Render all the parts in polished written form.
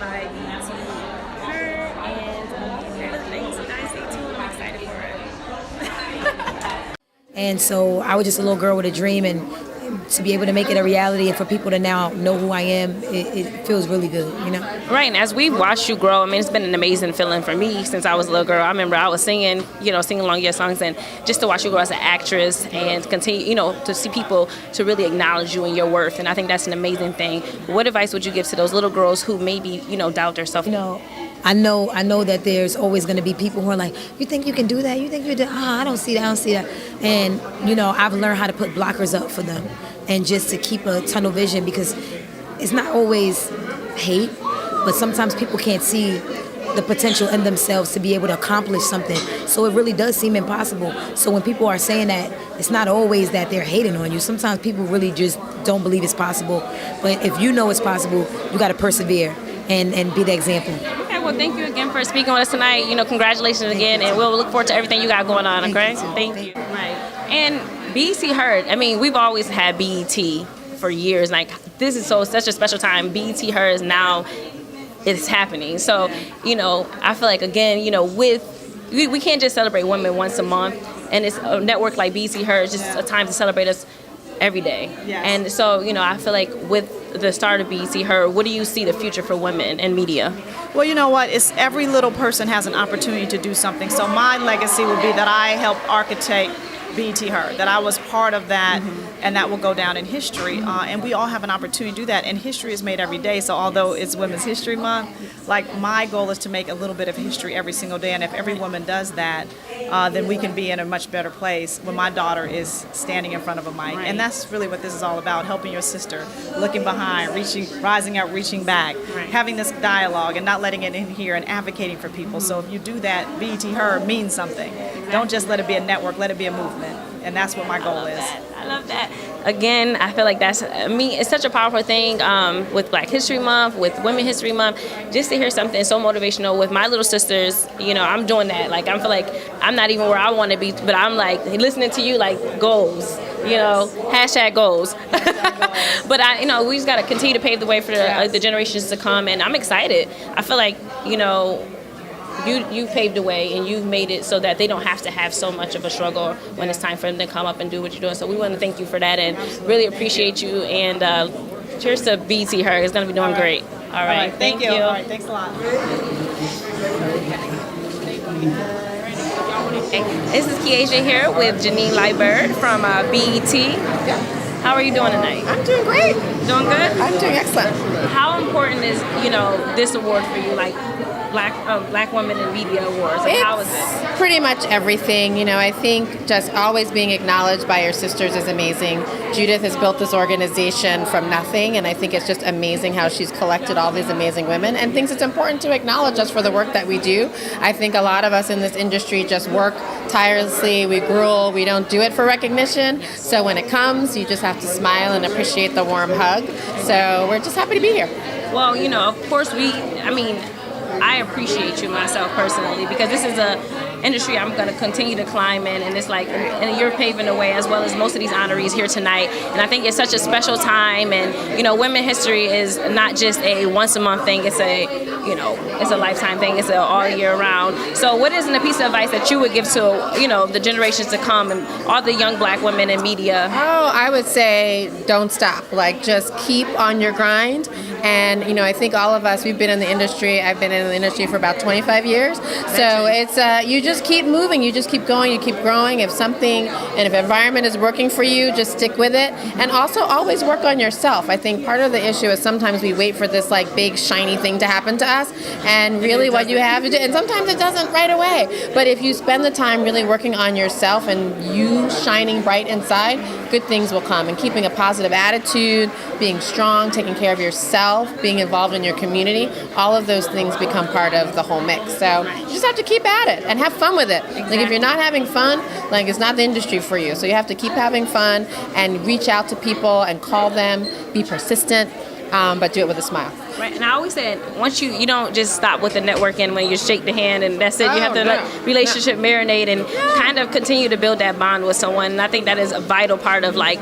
by BET Her, and other things. So guys, stay tuned. I'm excited for it. And so I was just a little girl with a dream, and to be able to make it a reality and for people to now know who I am, it feels really good, you know? Right, and as we've watched you grow, I mean, it's been an amazing feeling for me since I was a little girl. I remember I was singing, singing along your songs, and just to watch you grow as an actress and continue, to see people to really acknowledge you and your worth, and I think that's an amazing thing. What advice would you give to those little girls who maybe, doubt themselves? I know that there's always going to be people who are like, you think you can do that? You think you do? I don't see that. And, I've learned how to put blockers up for them and just to keep a tunnel vision, because it's not always hate, but sometimes people can't see the potential in themselves to be able to accomplish something. So it really does seem impossible. So when people are saying that, it's not always that they're hating on you. Sometimes people really just don't believe it's possible. But if you know it's possible, you got to persevere and be the example. Well, thank you again for speaking with us tonight. Congratulations again, and we'll look forward to everything you got going on, okay? Thank you. Right. And BET Heard, I mean, we've always had BET for years. Like, this is such a special time. BET Heard is now, it's happening. So, I feel like, again, we can't just celebrate women once a month, and it's a network like BET Heard is just a time to celebrate us every day. Yes. And so, I feel like with the start of BET Her, what do you see the future for women in media? Well, you know what? It's every little person has an opportunity to do something. So my legacy will be that I helped architect BET Her, that I was part of that, and that will go down in history. And we all have an opportunity to do that. And history is made every day. So although it's Women's History Month, like, my goal is to make a little bit of history every single day. And if every woman does that, then we can be in a much better place when my daughter is standing in front of a mic. Right. And that's really what this is all about: helping your sister, looking behind, rising up, reaching back, having this dialogue and not letting it in here, and advocating for people. So if you do that, BET Her means something. Don't just let it be a network, let it be a movement. And that's what my goal is. I love that. Again, I feel like it's such a powerful thing with Black History Month, with Women History Month, just to hear something so motivational with my little sisters. I'm doing that. Like, I feel like I'm not even where I want to be, but I'm like listening to you, like, goals, hashtag goals. But we just got to continue to pave the way for the generations to come, and I'm excited. I feel like, you paved the way, and you've made it so that they don't have to have so much of a struggle when it's time for them to come up and do what you're doing. So we want to thank you for that and really appreciate you. And cheers to BET Her. It's going to be doing great. All right. Thank you. All right. Thanks a lot. This is Niatia here with Jeanie Liburd from BET. Yeah. How are you doing tonight? I'm doing great. Doing good? I'm doing excellent. How important is, this award for you? Like, Black Women in Media Awards. Like, how is it? Pretty much everything. I think just always being acknowledged by your sisters is amazing. Judith has built this organization from nothing, and I think it's just amazing how she's collected all these amazing women and thinks it's important to acknowledge us for the work that we do. I think a lot of us in this industry just work tirelessly, we gruel, we don't do it for recognition. So when it comes, you just have to smile and appreciate the warm hug. So we're just happy to be here. Well, of course I appreciate you myself personally, because this is a industry I'm going to continue to climb in, and it's like, and you're paving the way, as well as most of these honorees here tonight. And I think it's such a special time, and women history is not just a once a month thing. It's it's a lifetime thing. It's all year round. So what is a piece of advice that you would give to the generations to come and all the young Black women in media? Oh, I would say don't stop. Like, just keep on your grind. And I think all of us, we've been in the industry. I've been in the industry for about 25 years. So it's you just keep moving, you just keep going, you keep growing. If environment is working for you, just stick with it. And also always work on yourself. I think part of the issue is sometimes we wait for this like big shiny thing to happen to us, and really what you have to do, and sometimes it doesn't right away. But if you spend the time really working on yourself and you shining bright inside, good things will come. And keeping a positive attitude, being strong, taking care of yourself, being involved in your community, all of those things become part of the whole mix. So you just have to keep at it and have fun with it. Exactly. Like, if you're not having fun, like, it's not the industry for you. So you have to keep having fun and reach out to people and call them, be persistent, but do it with a smile. Right, and I always said, once you don't just stop with the networking when you shake the hand and that's it. You have to let relationship marinate and kind of continue to build that bond with someone. And I think that is a vital part of, like,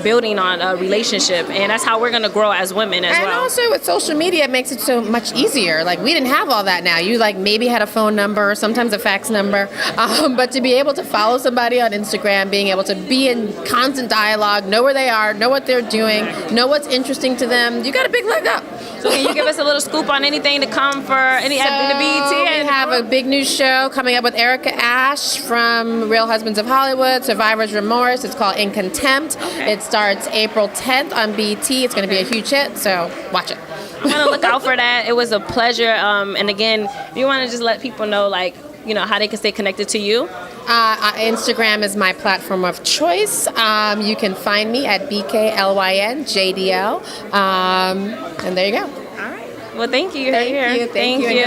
building on a relationship, and that's how we're going to grow as women as and well. also with social media, it makes it so much easier. Like, we didn't have all that now. You maybe had a phone number, sometimes a fax number, but to be able to follow somebody on Instagram, being able to be in constant dialogue, know where they are, know what they're doing, know what's interesting to them, you got a big leg up. So can you give us a little scoop on anything to come for any at the BET? We have a big new show coming up with Erica Ash from Real Husbands of Hollywood, Survivor's Remorse. It's called In Contempt. Okay. It starts April 10th on BET. It's going to be a huge hit, so watch it. I'm going to look out for that. It was a pleasure. And again, if you want to just let people know, how they can stay connected to you. Instagram is my platform of choice. You can find me at BKLYNJDL. And there you go. All right. Well, thank you. Thank you. Thank you.